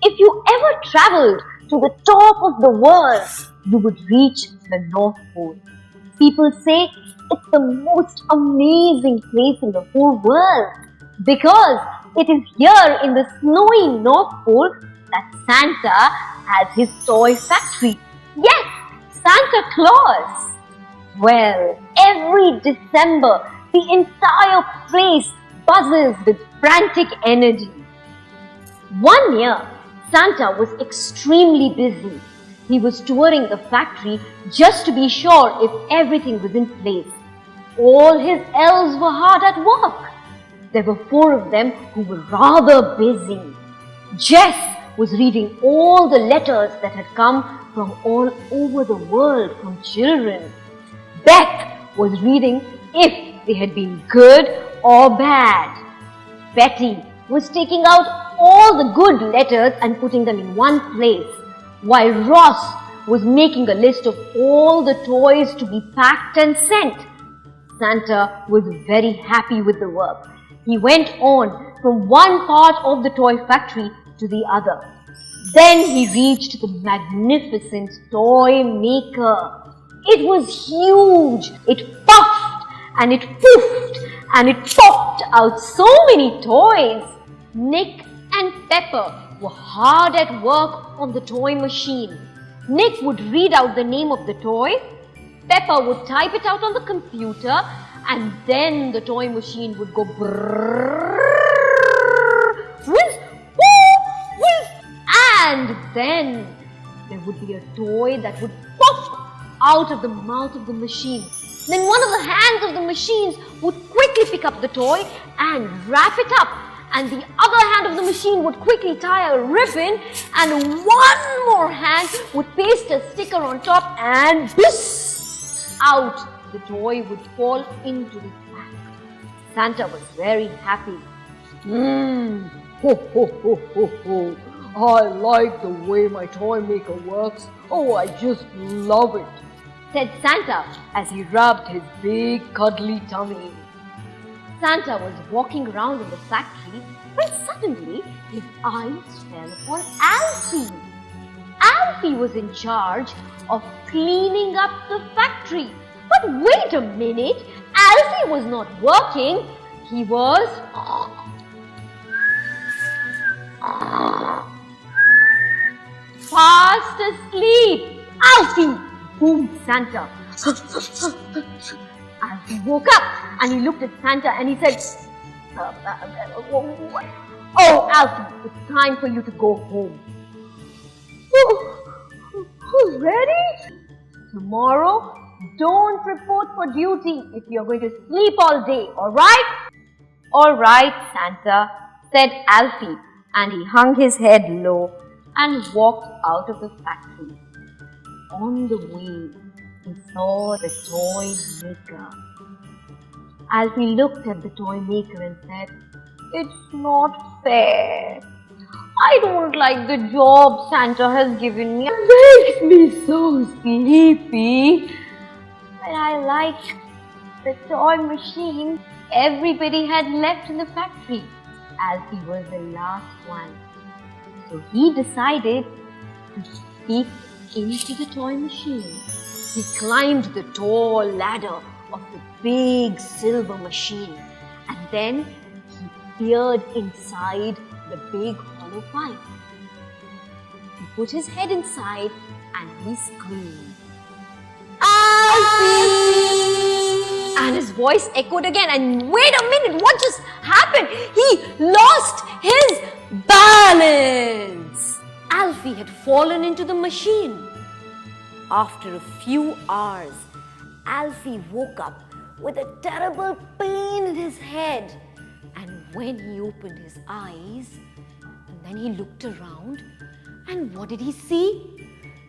If you ever traveled to the top of the world, you would reach the North Pole. People say it's the most amazing place in the whole world because it is here in the snowy North Pole that Santa has his toy factory. Yes, Santa Claus. Well, every December, the entire place buzzes with frantic energy. One year, Santa was extremely busy. He was touring the factory just to be sure if everything was in place. All his elves were hard at work. There were 4 of them who were rather busy. Jess was reading all the letters that had come from all over the world from children. Beth was reading if they had been good or bad. Betty was taking out all the good letters and putting them in one place, while Ross was making a list of all the toys to be packed and sent. Santa was very happy with the work. He went on from one part of the toy factory to the other. Then he reached the magnificent Toymaker. It was huge. It puffed and it poofed and it popped out so many toys. Nick and Pepper were hard at work on the toy machine. Nick would read out the name of the toy. Pepper would type it out on the computer, and then the toy machine would go brrrr, whiz, woo, whiz, and then there would be a toy that would pop out of the mouth of the machine. Then one of the hands of the machines would quickly pick up the toy and wrap it up, and the other hand of the machine would quickly tie a ribbon, and one more hand would paste a sticker on top, and biss! Out the toy would fall into the sack. Santa was very happy. Ho, ho, ho, ho, ho. I like the way my toy maker works. Oh, I just love it, said Santa as he rubbed his big cuddly tummy. Santa was walking around in the factory when suddenly his eyes fell upon Alfie. Alfie was in charge of cleaning up the factory. But wait a minute, Alfie was not working. He was fast asleep. Alfie! Boomed Santa. Alfie woke up and he looked at Santa and he said, "Oh, Alfie, it's time for you to go home." Ready? Tomorrow, don't report for duty if you're going to sleep all day, alright? Alright, Santa, said Alfie, and he hung his head low and walked out of the factory. On the way, he saw the toy maker. Alfie looked at the toy maker and said, "It's not fair. I don't like the job Santa has given me. It makes me so sleepy. But I like the toy machine." Everybody had left in the factory. Alfie was the last one. So he decided to peek into the toy machine. He climbed the tall ladder of the big silver machine, and then he peered inside the big hollow pipe. He put his head inside and he screamed, "Alfie!" And his voice echoed again. And wait a minute, what just happened? He lost his balance. Alfie had fallen into the machine. After a few hours, Alfie woke up with a terrible pain in his head. And when he opened his eyes, and then he looked around, and what did he see?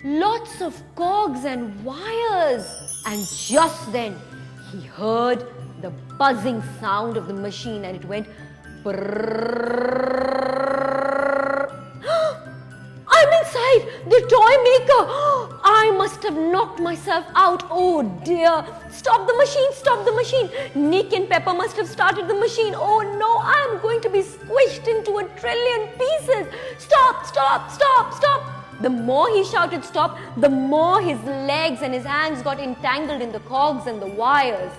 Lots of cogs and wires. And just then, he heard the buzzing sound of the machine, and it went brrrr. I'm inside the toy maker. I must have knocked myself out. Oh dear. Stop the machine, stop the machine. Nick and Pepper must have started the machine. Oh no, I'm going to be squished into a trillion pieces. Stop, stop, stop, stop. The more he shouted stop, the more his legs and his hands got entangled in the cogs and the wires.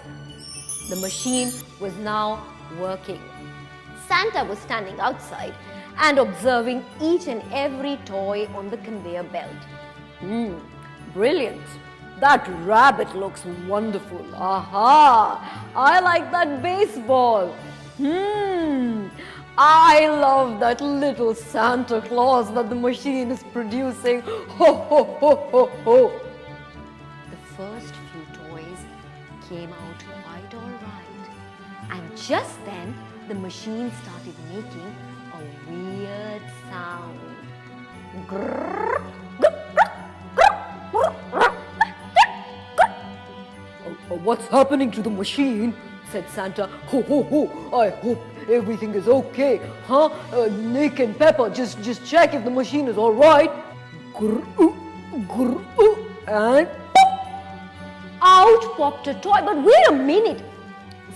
The machine was now working. Santa was standing outside and observing each and every toy on the conveyor belt. Brilliant. That rabbit looks wonderful. Aha! I like that baseball. I love that little Santa Claus that the machine is producing. Ho, ho, ho, ho, ho. The first few toys came out quite all right. And just then, the machine started making a weird sound. Grrr, grrr, grrr, grrr. What's happening to the machine? Said Santa. Ho, ho, ho. I hope everything is okay. Huh? Nick and Pepper, just check if the machine is all right. Grrr, grrr, and pop! Out popped a toy. But wait a minute.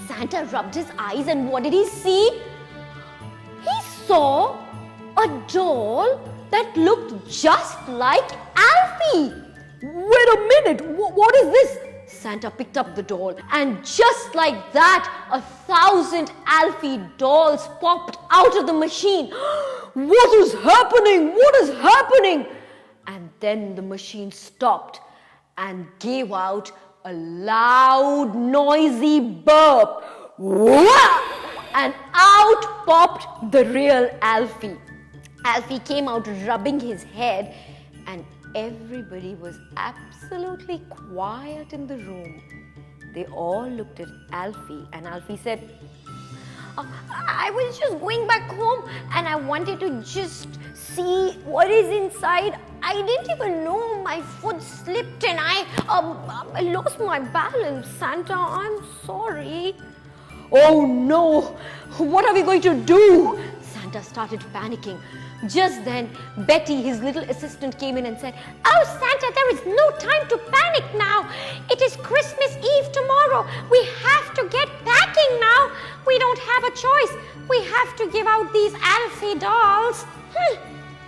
Santa rubbed his eyes and what did he see? He saw a doll that looked just like Alfie. Wait a minute. What is this? Santa picked up the doll and just like that, 1,000 Alfie dolls popped out of the machine. What is happening? What is happening? And then the machine stopped and gave out a loud, noisy burp. And out popped the real Alfie. Alfie came out rubbing his head and everybody was absolutely quiet in the room. They all looked at Alfie and Alfie said, I was just going back home and I wanted to just see what is inside. I didn't even know my foot slipped and I lost my balance. Santa, I'm sorry. Oh no, what are we going to do? Santa started panicking. Just then, Betty, his little assistant, came in and said, Oh, Santa, there is no time to panic now. It is Christmas Eve tomorrow. We have to get packing now. We don't have a choice. We have to give out these Alfie dolls.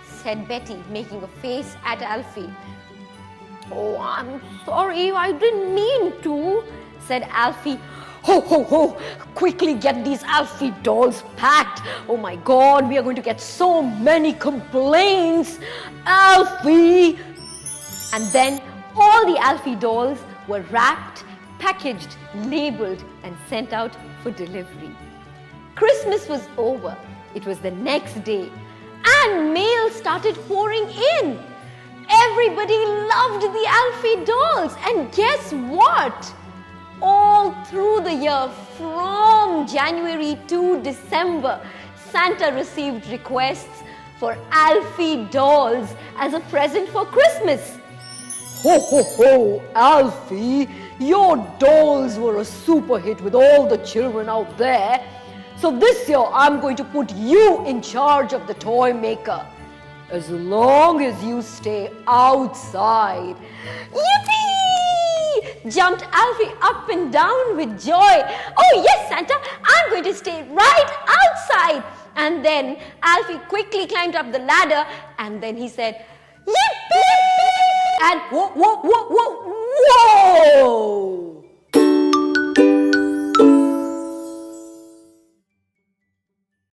Said Betty, making a face at Alfie. Oh, I'm sorry. I didn't mean to, said Alfie. Ho, ho, ho, quickly get these Alfie dolls packed. Oh my God, we are going to get so many complaints. Alfie! And then all the Alfie dolls were wrapped, packaged, labeled and sent out for delivery. Christmas was over. It was the next day and mail started pouring in. Everybody loved the Alfie dolls and guess what? All through the year, from January to December, Santa received requests for Alfie dolls as a present for Christmas. Ho, ho, ho, Alfie, your dolls were a super hit with all the children out there. So this year, I'm going to put you in charge of the Toymaker. As long as you stay outside. Yippee! Jumped Alfie up and down with joy. Oh yes, Santa, I'm going to stay right outside. And then Alfie quickly climbed up the ladder and then he said, Yippee! And whoa, whoa, whoa, whoa, whoa!